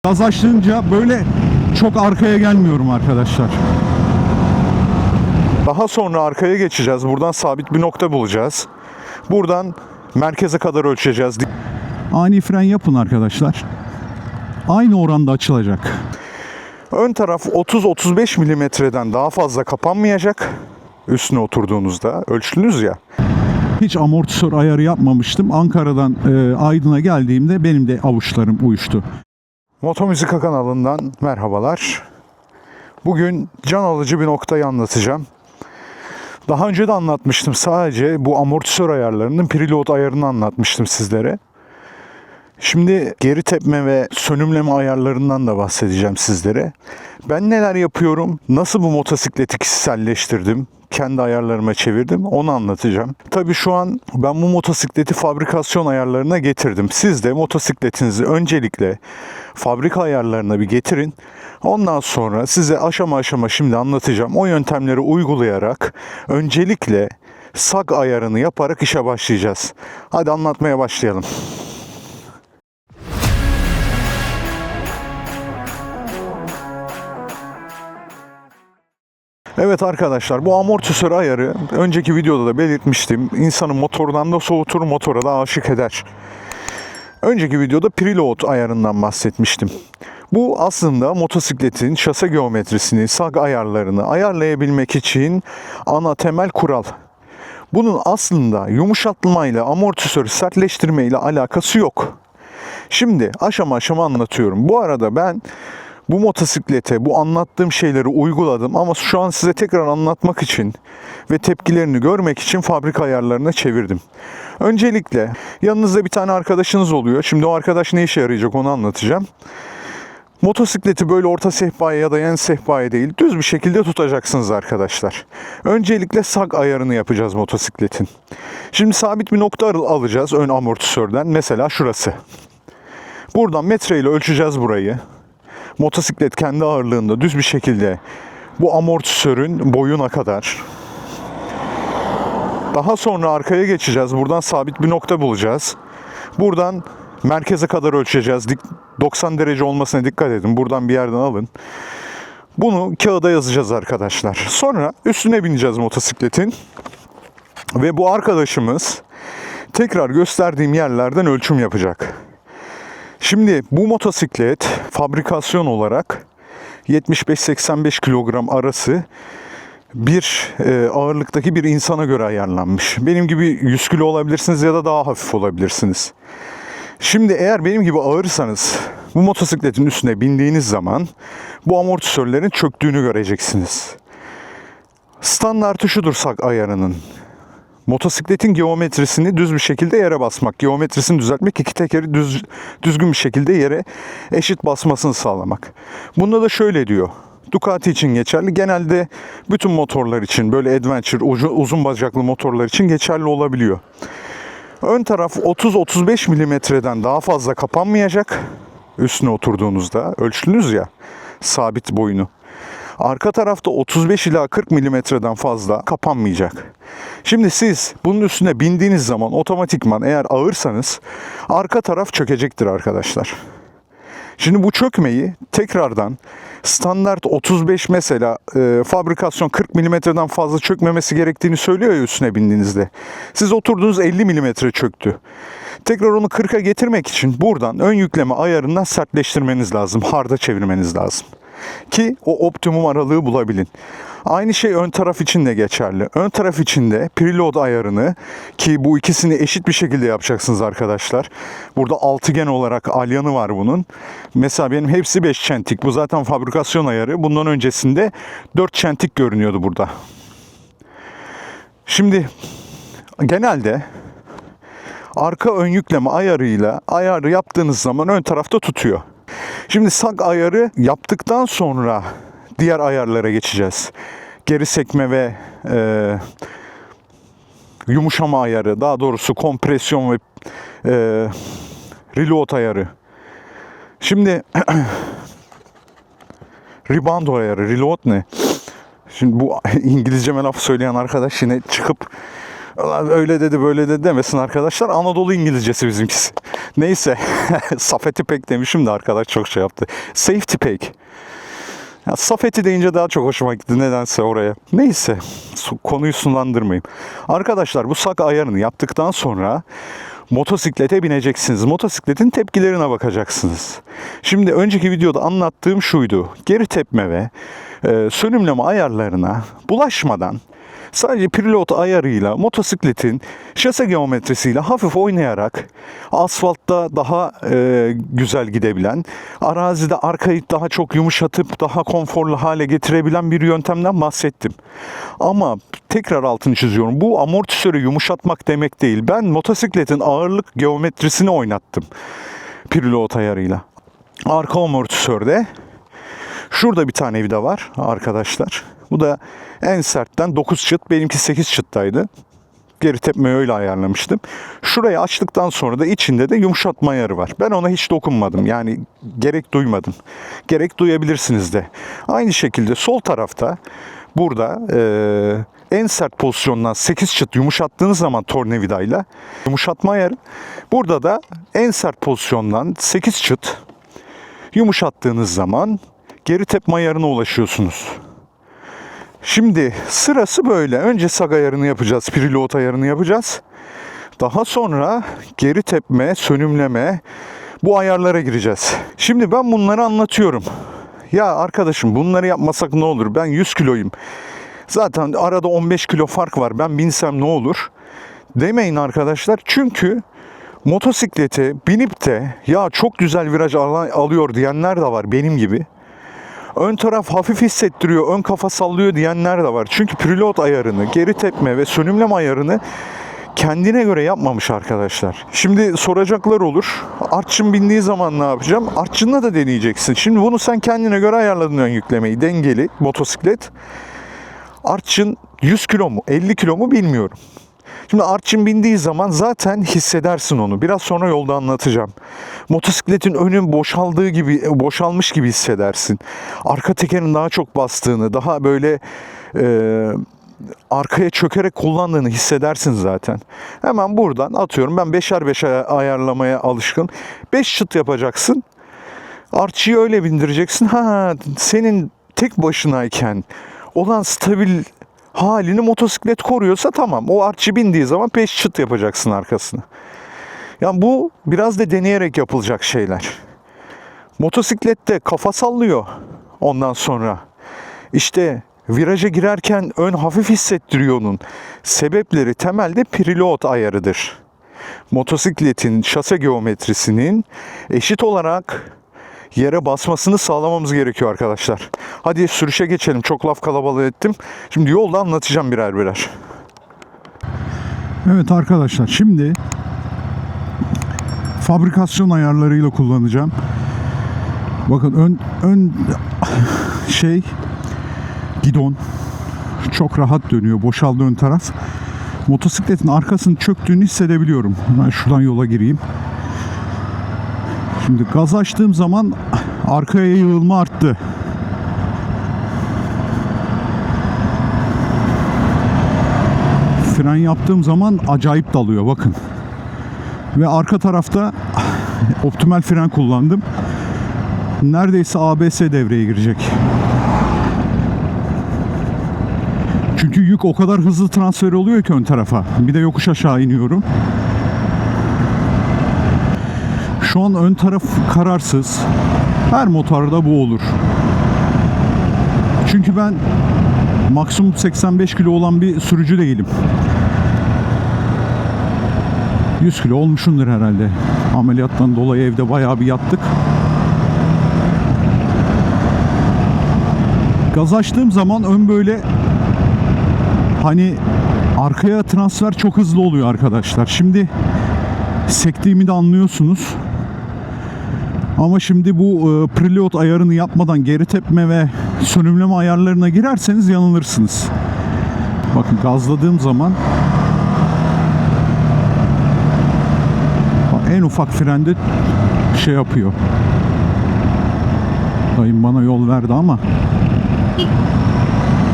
Gaz açınca böyle çok arkaya gelmiyorum arkadaşlar. Daha sonra arkaya geçeceğiz. Buradan sabit bir nokta bulacağız. Buradan merkeze kadar ölçeceğiz. Ani fren yapın arkadaşlar. Aynı oranda açılacak. Ön taraf 30-35 milimetreden daha fazla kapanmayacak. Üstüne oturduğunuzda ölçtünüz ya. Hiç amortisör ayarı yapmamıştım. Ankara'dan Aydın'a geldiğimde benim de avuçlarım uyuştu. Motomüzika kanalından merhabalar. Bugün can alıcı bir noktayı anlatacağım. Daha önce de anlatmıştım. Sadece bu amortisör ayarlarının preload ayarını anlatmıştım sizlere. Şimdi geri tepme ve sönümleme ayarlarından da bahsedeceğim sizlere. Ben neler yapıyorum, nasıl bu motosikleti kişiselleştirdim, kendi ayarlarıma çevirdim, onu anlatacağım. Tabii şu an ben bu motosikleti fabrikasyon ayarlarına getirdim. Siz de motosikletinizi öncelikle fabrika ayarlarına bir getirin. Ondan sonra size aşama aşama şimdi anlatacağım. O yöntemleri uygulayarak öncelikle sag ayarını yaparak işe başlayacağız. Hadi anlatmaya başlayalım. Evet arkadaşlar, bu amortisör ayarı önceki videoda da belirtmiştim. İnsanı motordan da soğutur, motora da aşık eder. Önceki videoda preload ayarından bahsetmiştim. Bu aslında motosikletin şase geometrisini, sag ayarlarını ayarlayabilmek için ana temel kural. Bunun aslında yumuşatmayla, amortisörü sertleştirmeyle alakası yok. Şimdi aşama aşama anlatıyorum. Bu arada ben bu motosiklete bu anlattığım şeyleri uyguladım ama şu an size tekrar anlatmak için ve tepkilerini görmek için fabrika ayarlarına çevirdim. Öncelikle yanınızda bir tane arkadaşınız oluyor. Şimdi o arkadaş ne işe yarayacak onu anlatacağım. Motosikleti böyle orta sehpaya ya da yan sehpaya değil, düz bir şekilde tutacaksınız arkadaşlar. Öncelikle sag ayarını yapacağız motosikletin. Şimdi sabit bir nokta alacağız ön amortisörden. Mesela şurası. Buradan metreyle ölçeceğiz burayı. Motosiklet kendi ağırlığında düz bir şekilde bu amortisörün boyuna kadar. Daha sonra arkaya geçeceğiz. Buradan sabit bir nokta bulacağız. Buradan merkeze kadar ölçeceğiz. 90 derece olmasına dikkat edin. Buradan bir yerden alın. Bunu kağıda yazacağız arkadaşlar. Sonra üstüne bineceğiz motosikletin. Ve bu arkadaşımız tekrar gösterdiğim yerlerden ölçüm yapacak. Şimdi bu motosiklet fabrikasyon olarak 75-85 kilogram arası bir ağırlıktaki bir insana göre ayarlanmış. Benim gibi 100 kilo olabilirsiniz ya da daha hafif olabilirsiniz. Şimdi eğer benim gibi ağırsanız bu motosikletin üstüne bindiğiniz zaman bu amortisörlerin çöktüğünü göreceksiniz. Standartı şudur sag ayarının. Motosikletin geometrisini düz bir şekilde yere basmak, geometrisini düzeltmek, iki tekeri düzgün bir şekilde yere eşit basmasını sağlamak. Bunda da şöyle diyor. Ducati için geçerli. Genelde bütün motorlar için, böyle adventure, uzun bacaklı motorlar için geçerli olabiliyor. Ön taraf 30-35 milimetreden daha fazla kapanmayacak. Üstüne oturduğunuzda ölçtünüz ya sabit boyunu. Arka tarafta 35 ila 40 milimetreden fazla kapanmayacak. Şimdi siz bunun üstüne bindiğiniz zaman otomatikman eğer ağırsanız arka taraf çökecektir arkadaşlar. Şimdi bu çökmeyi tekrardan standart 35 mesela fabrikasyon 40 milimetreden fazla çökmemesi gerektiğini söylüyor ya üstüne bindiğinizde. Siz oturduğunuz 50 milimetre çöktü. Tekrar onu 40'a getirmek için buradan ön yükleme ayarından sertleştirmeniz lazım. Hard'a çevirmeniz lazım. Ki o optimum aralığı bulabilin. Aynı şey ön taraf için de geçerli. Ön taraf için de preload ayarını, ki bu ikisini eşit bir şekilde yapacaksınız arkadaşlar. Burada altıgen olarak alyanı var bunun. Mesela benim hepsi 5 çentik. Bu zaten fabrikasyon ayarı. Bundan öncesinde 4 çentik görünüyordu burada. Şimdi genelde arka ön yükleme ayarıyla ayarı yaptığınız zaman ön tarafta tutuyor. Şimdi sag ayarı yaptıktan sonra diğer ayarlara geçeceğiz. Geri sekme ve yumuşama ayarı, daha doğrusu kompresyon ve reload ayarı. Şimdi rebound ayarı, reload ne? Şimdi bu İngilizce laf söyleyen arkadaş yine çıkıp öyle dedi böyle dedi demesin arkadaşlar. Anadolu İngilizcesi bizimkisi. Neyse. Safety pack demişim de arkadaş çok şey yaptı. Safety pack. Ya, safety deyince daha çok hoşuma gitti nedense oraya. Neyse. Konuyu sulandırmayayım. Arkadaşlar bu sak ayarını yaptıktan sonra motosiklete bineceksiniz. Motosikletin tepkilerine bakacaksınız. Şimdi önceki videoda anlattığım şuydu. Geri tepme ve sönümleme ayarlarına bulaşmadan sadece preload ayarıyla motosikletin şase geometrisiyle hafif oynayarak asfaltta daha güzel gidebilen, arazide arkayı daha çok yumuşatıp daha konforlu hale getirebilen bir yöntemden bahsettim. Ama tekrar altını çiziyorum. Bu amortisörü yumuşatmak demek değil. Ben motosikletin ağırlık geometrisini oynattım preload ayarıyla. Arka amortisörde şurada bir tane vida var arkadaşlar. Bu da en sertten 9 çıt, benimki 8 çıttaydı. Geri tepmeyi öyle ayarlamıştım. Şurayı açtıktan sonra da içinde de yumuşatma ayarı var. Ben ona hiç dokunmadım. Yani gerek duymadım. Gerek duyabilirsiniz de. Aynı şekilde sol tarafta burada en sert pozisyondan 8 çıt yumuşattığınız zaman tornavidayla yumuşatma ayarı. Burada da en sert pozisyondan 8 çıt yumuşattığınız zaman geri tepme ayarına ulaşıyorsunuz. Şimdi sırası böyle. Önce sag ayarını yapacağız. Preload ayarını yapacağız. Daha sonra geri tepme, sönümleme bu ayarlara gireceğiz. Şimdi ben bunları anlatıyorum. Ya arkadaşım bunları yapmasak ne olur? Ben 100 kiloyum. Zaten arada 15 kilo fark var. Ben binsem ne olur? Demeyin arkadaşlar. Çünkü motosiklete binip de ya çok güzel viraj alıyor diyenler de var benim gibi. Ön taraf hafif hissettiriyor, ön kafa sallıyor diyenler de var. Çünkü preload ayarını, geri tepme ve sönümleme ayarını kendine göre yapmamış arkadaşlar. Şimdi soracaklar olur. Artçın bindiği zaman ne yapacağım? Artçınla da deneyeceksin. Şimdi bunu sen kendine göre ayarladın ön yüklemeyi. Dengeli motosiklet. Artçın 100 kilo mu, 50 kilo mu bilmiyorum. Şimdi artçın bindiği zaman zaten hissedersin onu. Biraz sonra yolda anlatacağım. Motosikletin önü boşalmış gibi hissedersin. Arka tekerin daha çok bastığını, daha böyle arkaya çökerek kullandığını hissedersin zaten. Hemen buradan atıyorum. Ben 5'er 5'er ayarlamaya alışkın. 5 çıt yapacaksın. Artçıyı öyle bindireceksin. Senin tek başınayken olan stabil halini motosiklet koruyorsa tamam. O artçı bindiği zaman 5 çıt yapacaksın arkasını. Yani bu biraz da deneyerek yapılacak şeyler. Motosiklette kafa sallıyor ondan sonra. İşte viraja girerken ön hafif hissettiriyor onun. Sebepleri temelde preload ayarıdır. Motosikletin şase geometrisinin eşit olarak yere basmasını sağlamamız gerekiyor arkadaşlar. Hadi sürüşe geçelim. Çok laf kalabalığı ettim. Şimdi yolda anlatacağım birer birer. Evet arkadaşlar, şimdi fabrikasyon ayarlarıyla kullanacağım. Bakın ön gidon çok rahat dönüyor. Boşaldı ön taraf. Motosikletin arkasının çöktüğünü hissedebiliyorum. Ben şuradan yola gireyim. Şimdi gaz açtığım zaman arkaya yığılma arttı. Fren yaptığım zaman acayip dalıyor bakın. Ve arka tarafta optimal fren kullandım. Neredeyse ABS devreye girecek. Çünkü yük o kadar hızlı transfer oluyor ki ön tarafa. Bir de yokuş aşağı iniyorum. Şu an ön taraf kararsız. Her motorda bu olur. Çünkü ben maksimum 85 kilo olan bir sürücü değilim. 100 kilo olmuşumdur herhalde. Ameliyattan dolayı evde bayağı bir yattık. Gaz açtığım zaman ön böyle hani arkaya transfer çok hızlı oluyor arkadaşlar. Şimdi sektiğimi de anlıyorsunuz. Ama şimdi bu preload ayarını yapmadan geri tepme ve sönümleme ayarlarına girerseniz yanılırsınız. Bakın gazladığım zaman en ufak frende şey yapıyor. Dayım bana yol verdi ama.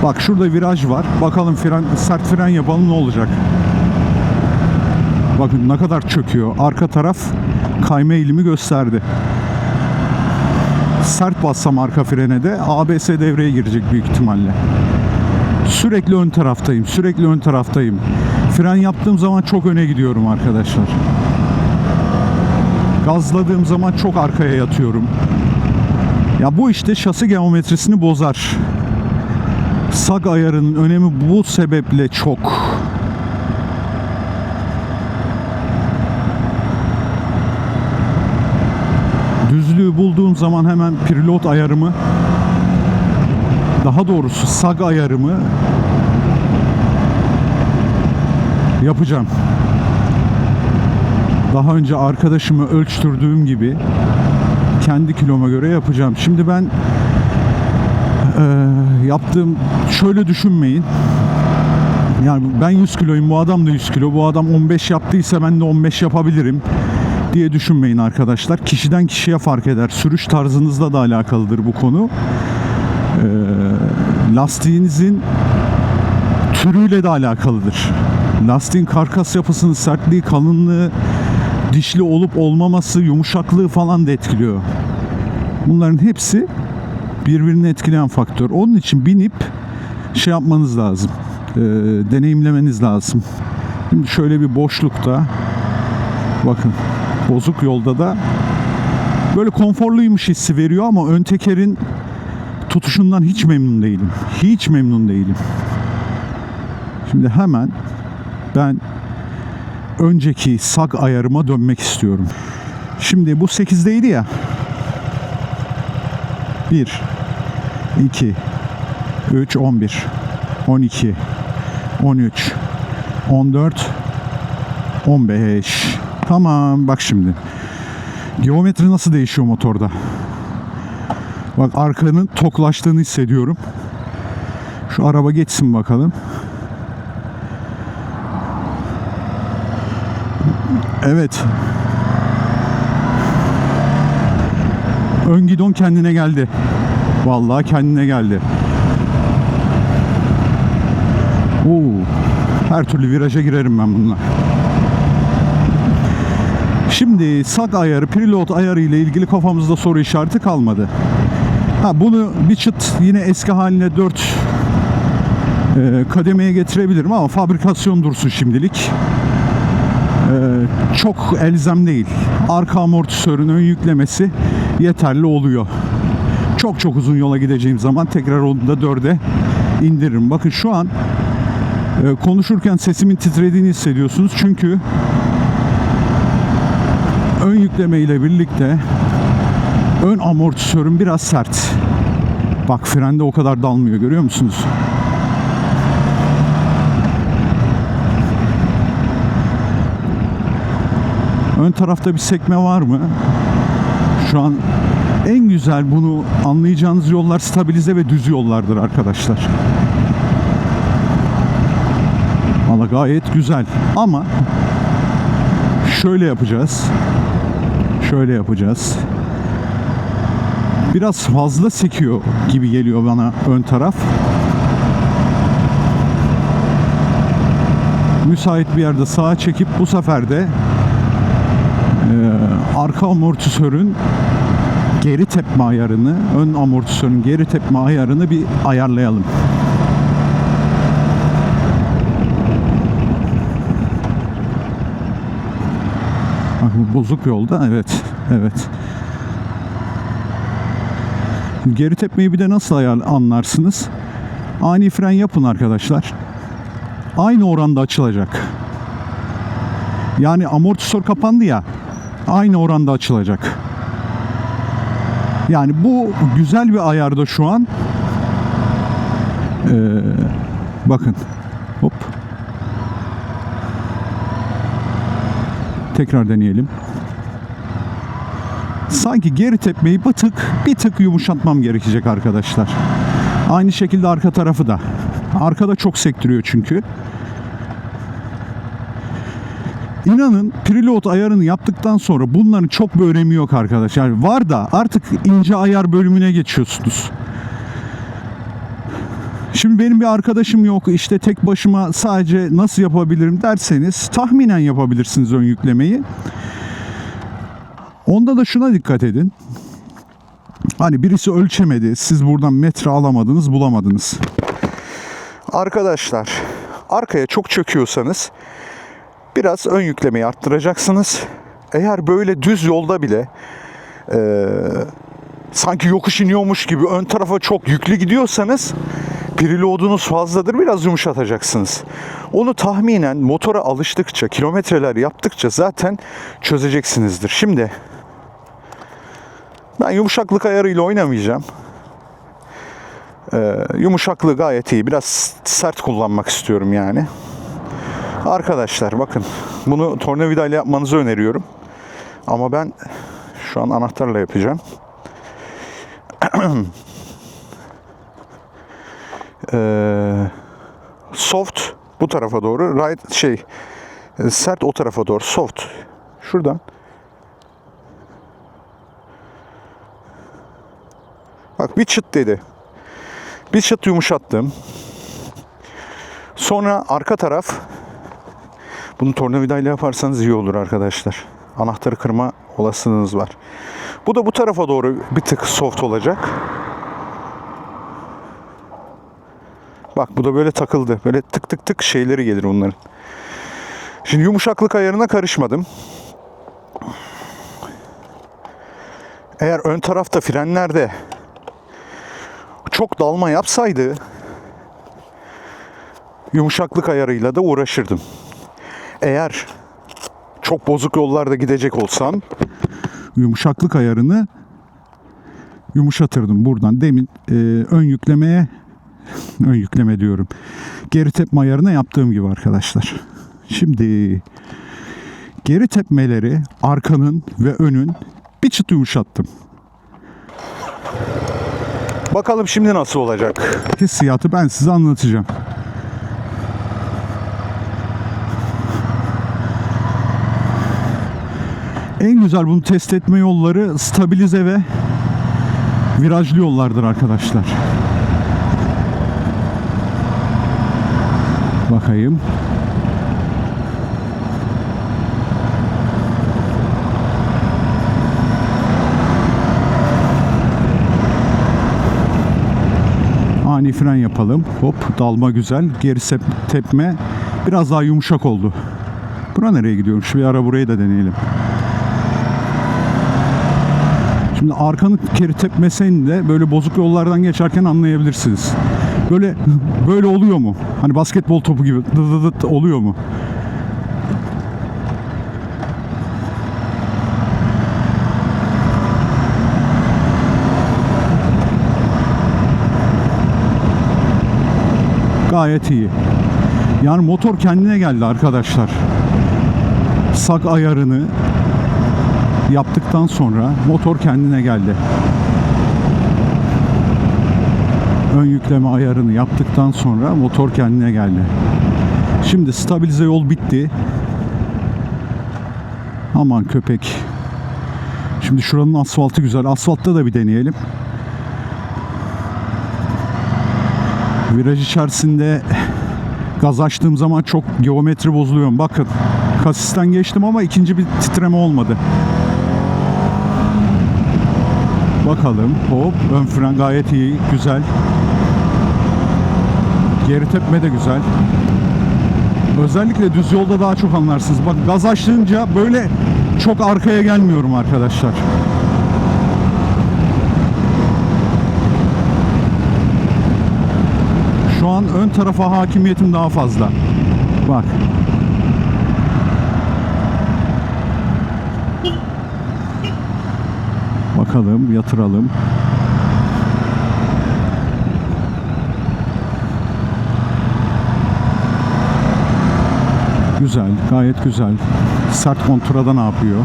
Bak şurada viraj var. Bakalım sert fren yapalım ne olacak. Bakın ne kadar çöküyor. Arka taraf kayma eğilimi gösterdi. Sert bassam arka frene de ABS devreye girecek büyük ihtimalle. Sürekli ön taraftayım. Sürekli ön taraftayım. Fren yaptığım zaman çok öne gidiyorum arkadaşlar. Gazladığım zaman çok arkaya yatıyorum. Ya bu işte şasi geometrisini bozar. Sag ayarının önemi bu sebeple çok. Düzlüğü bulduğum zaman hemen preload ayarımı, daha doğrusu sag ayarımı yapacağım. Daha önce arkadaşımı ölçtürdüğüm gibi kendi kiloma göre yapacağım. Şimdi ben yaptığım, şöyle düşünmeyin. Yani ben 100 kiloyum, bu adam da 100 kilo. Bu adam 15 yaptıysa ben de 15 yapabilirim diye düşünmeyin arkadaşlar. Kişiden kişiye fark eder. Sürüş tarzınızla da alakalıdır bu konu. Lastiğinizin türüyle de alakalıdır. Lastiğin karkas yapısının sertliği, kalınlığı, dişli olup olmaması, yumuşaklığı falan da etkiliyor. Bunların hepsi birbirini etkileyen faktör. Onun için binip şey yapmanız lazım. Deneyimlemeniz lazım. Şimdi şöyle bir boşlukta, bakın bozuk yolda da böyle konforluymuş hissi veriyor ama ön tekerin tutuşundan hiç memnun değilim. Hiç memnun değilim. Şimdi hemen ben önceki sag ayarıma dönmek istiyorum. Şimdi bu 8'deydi ya. 1 2 3 11 12 13 14 15. Tamam, bak şimdi. Geometri nasıl değişiyor motorda? Bak, arkanın toklaştığını hissediyorum. Şu araba geçsin bakalım. Evet. Ön gidon kendine geldi. Vallahi kendine geldi. Oo. Her türlü viraja girerim ben bununla. Şimdi sag ayarı, preload ayarı ile ilgili kafamızda soru işareti kalmadı. Bunu bir çıt yine eski haline 4 kademeye getirebilirim ama fabrikasyon dursun şimdilik. Çok elzem değil. Arka amortisörün ön yüklemesi yeterli oluyor. Çok uzun yola gideceğim zaman tekrar onu da 4'e indiririm. Bakın şu an konuşurken sesimin titrediğini hissediyorsunuz. Çünkü ön yükleme ile birlikte ön amortisörüm biraz sert. Bak, frende o kadar dalmıyor, görüyor musunuz? Ön tarafta bir sekme var mı? Şu an en güzel bunu anlayacağınız yollar stabilize ve düz yollardır arkadaşlar. Valla gayet güzel ama şöyle yapacağız. Şöyle yapacağız. Biraz fazla sekiyor gibi geliyor bana ön taraf. Müsait bir yerde sağa çekip bu sefer de arka amortisörün geri tepme ayarını, ön amortisörün geri tepme ayarını bir ayarlayalım. Bak, bu bozuk yolda, evet. Geri tepmeyi bir de nasıl anlarsınız? Ani fren yapın arkadaşlar. Aynı oranda açılacak. Yani amortisör kapandı ya, aynı oranda açılacak. Yani bu güzel bir ayarda şu an. Bakın. Hop. Tekrar deneyelim. Sanki geri tepmeyi bir tık yumuşatmam gerekecek arkadaşlar. Aynı şekilde arka tarafı da. Arkada çok sektiriyor çünkü. İnanın, preload ayarını yaptıktan sonra bunların çok bir önemi yok arkadaşlar. Var da artık ince ayar bölümüne geçiyorsunuz. Şimdi benim bir arkadaşım yok, işte tek başıma sadece nasıl yapabilirim derseniz tahminen yapabilirsiniz ön yüklemeyi. Onda da şuna dikkat edin. Hani birisi ölçemedi, siz buradan metre alamadınız, bulamadınız. Arkadaşlar, arkaya çok çöküyorsanız biraz ön yüklemeyi arttıracaksınız. Eğer böyle düz yolda bile sanki yokuş iniyormuş gibi ön tarafa çok yüklü gidiyorsanız preload'unuz fazladır, biraz yumuşatacaksınız. Onu tahminen motora alıştıkça, kilometreler yaptıkça zaten çözeceksinizdir. Şimdi ben yumuşaklık ayarıyla oynamayacağım. Yumuşaklığı gayet iyi. Biraz sert kullanmak istiyorum yani. Arkadaşlar bakın, bunu tornavidayla yapmanızı öneriyorum. Ama ben şu an anahtarla yapacağım. Soft bu tarafa doğru, sert o tarafa doğru, soft. Şuradan. Bak bir çıt dedi. Bir çıt yumuşattım. Sonra arka taraf, bunu tornavidayla yaparsanız iyi olur arkadaşlar. Anahtarı kırma olasılığınız var. Bu da bu tarafa doğru bir tık soft olacak. Bak bu da böyle takıldı. Böyle tık tık tık şeyleri gelir bunların. Şimdi yumuşaklık ayarına karışmadım. Eğer ön tarafta frenlerde çok dalma yapsaydı yumuşaklık ayarıyla da uğraşırdım. Eğer çok bozuk yollarda gidecek olsam yumuşaklık ayarını yumuşatırdım buradan. Demin ön yükleme diyorum. Geri tepme ayarına yaptığım gibi arkadaşlar. Şimdi geri tepmeleri arkanın ve önün bir çıt yumuşattım. Bakalım şimdi nasıl olacak? Hissiyatı ben size anlatacağım. En güzel bunu test etme yolları stabilize ve virajlı yollardır arkadaşlar. Bakayım. Ani fren yapalım. Hop, dalma güzel. Geri tepme biraz daha yumuşak oldu. Bura nereye gidiyorum? Şu bir ara burayı da deneyelim. Şimdi arkanın geri tepmesini de böyle bozuk yollardan geçerken anlayabilirsiniz. Böyle oluyor mu? Hani basketbol topu gibi dıt oluyor mu? Gayet iyi. Yani motor kendine geldi arkadaşlar. Sak ayarını yaptıktan sonra motor kendine geldi. Ön yükleme ayarını yaptıktan sonra motor kendine geldi. Şimdi stabilize yol bitti. Aman köpek. Şimdi şuranın asfaltı güzel. Asfaltta da bir deneyelim. Viraj içerisinde gaz açtığım zaman çok geometri bozuluyorum. Bakın kasisten geçtim ama ikinci bir titreme olmadı. Bakalım. Hop. Ön fren gayet iyi. Güzel. Geri tepme de güzel. Özellikle düz yolda daha çok anlarsınız. Bak gaz açtığınca böyle çok arkaya gelmiyorum arkadaşlar. Şu an ön tarafa hakimiyetim daha fazla. Bak. Bakalım, yatıralım. Güzel, gayet güzel. Sert kontrada ne yapıyor?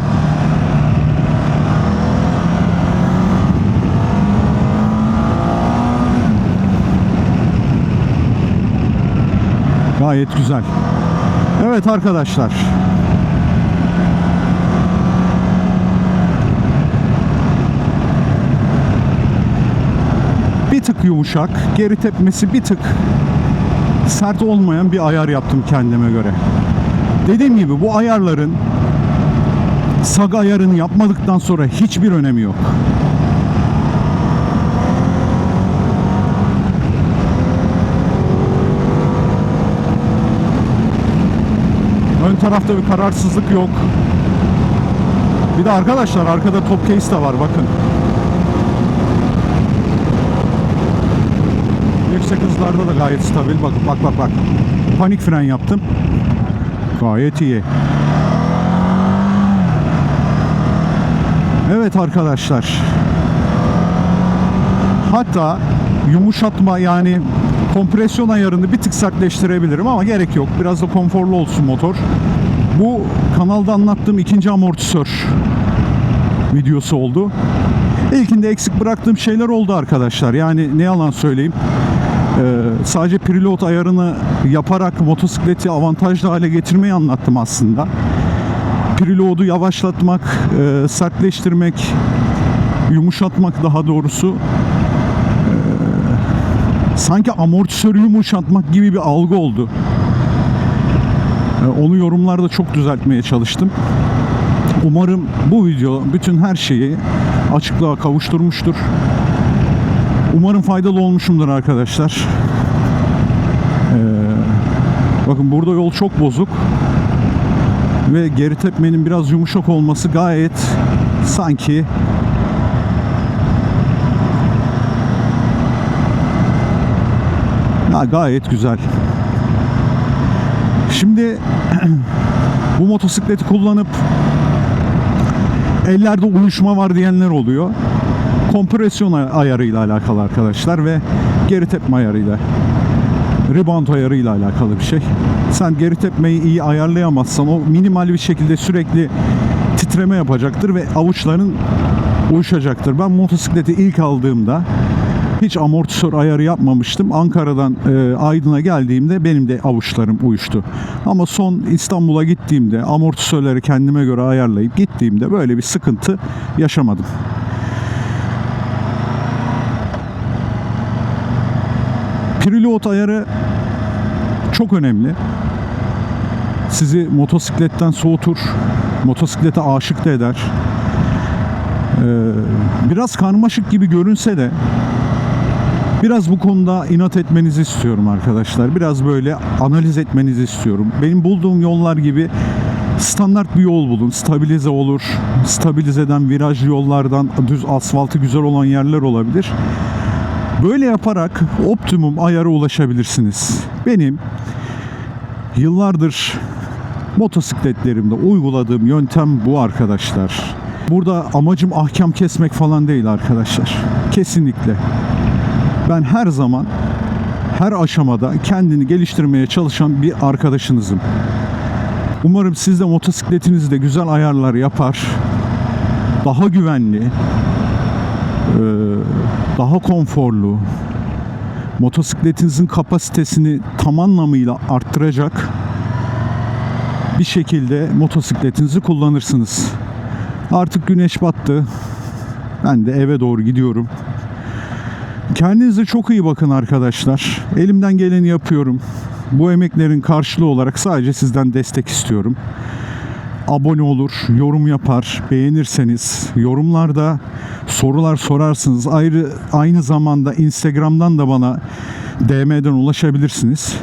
Gayet güzel. Evet arkadaşlar. bir tık yumuşak, geri tepmesi bir tık sert olmayan bir ayar yaptım kendime göre. Dediğim gibi bu ayarların sag ayarını yapmadıktan sonra hiçbir önemi yok. Ön tarafta bir kararsızlık yok. Bir de arkadaşlar arkada top case de var, bakın. Yüksek hızlarda da gayet stabil. Bak. Panik fren yaptım. Gayet iyi. Evet arkadaşlar. Hatta yumuşatma, yani kompresyon ayarını bir tık sertleştirebilirim ama gerek yok. Biraz da konforlu olsun motor. Bu kanalda anlattığım ikinci amortisör videosu oldu. İlkinde eksik bıraktığım şeyler oldu arkadaşlar. Yani ne yalan söyleyeyim. Sadece preload ayarını yaparak motosikleti avantajlı hale getirmeyi anlattım aslında. Preload'u yavaşlatmak, sertleştirmek, yumuşatmak daha doğrusu. Sanki amortisörü yumuşatmak gibi bir algı oldu. Onu yorumlarda çok düzeltmeye çalıştım. Umarım bu video bütün her şeyi açıklığa kavuşturmuştur. Umarım faydalı olmuşumdur arkadaşlar. Bakın burada yol çok bozuk. Ve geri tepmenin biraz yumuşak olması gayet sanki gayet güzel. Şimdi bu motosikleti kullanıp ellerde uyuşma var diyenler oluyor. Kompresyon ayarıyla alakalı arkadaşlar ve geri tepme ayarıyla, rebound ayarıyla alakalı bir şey. Sen geri tepmeyi iyi ayarlayamazsan o minimal bir şekilde sürekli titreme yapacaktır ve avuçların uyuşacaktır. Ben motosikleti ilk aldığımda hiç amortisör ayarı yapmamıştım. Ankara'dan Aydın'a geldiğimde benim de avuçlarım uyuştu. Ama son İstanbul'a gittiğimde amortisörleri kendime göre ayarlayıp gittiğimde böyle bir sıkıntı yaşamadım. Preload ayarı çok önemli. Sizi motosikletten soğutur, motosiklete aşık da eder. Biraz karmaşık gibi görünse de biraz bu konuda inat etmenizi istiyorum arkadaşlar. Biraz böyle analiz etmenizi istiyorum. Benim bulduğum yollar gibi standart bir yol bulun. Stabilize olur. Stabilizeden virajlı yollardan düz asfaltı güzel olan yerler olabilir. Böyle yaparak optimum ayara ulaşabilirsiniz. Benim yıllardır motosikletlerimde uyguladığım yöntem bu arkadaşlar. Burada amacım ahkam kesmek falan değil arkadaşlar. Kesinlikle. Ben her zaman, her aşamada kendini geliştirmeye çalışan bir arkadaşınızım. Umarım siz de motosikletinizde güzel ayarlar yapar, daha güvenli, daha konforlu, motosikletinizin kapasitesini tam anlamıyla arttıracak bir şekilde motosikletinizi kullanırsınız. Artık güneş battı. Ben de eve doğru gidiyorum. Kendinize çok iyi bakın arkadaşlar. Elimden geleni yapıyorum. Bu emeklerin karşılığı olarak sadece sizden destek istiyorum. Abone olur, yorum yapar, beğenirseniz, yorumlarda sorular sorarsınız. Aynı zamanda Instagram'dan da bana DM'den ulaşabilirsiniz.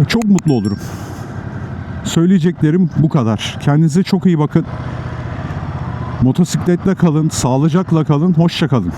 Çok mutlu olurum. Söyleyeceklerim bu kadar. Kendinize çok iyi bakın. Motosikletle kalın, sağlıcakla kalın, hoşça kalın.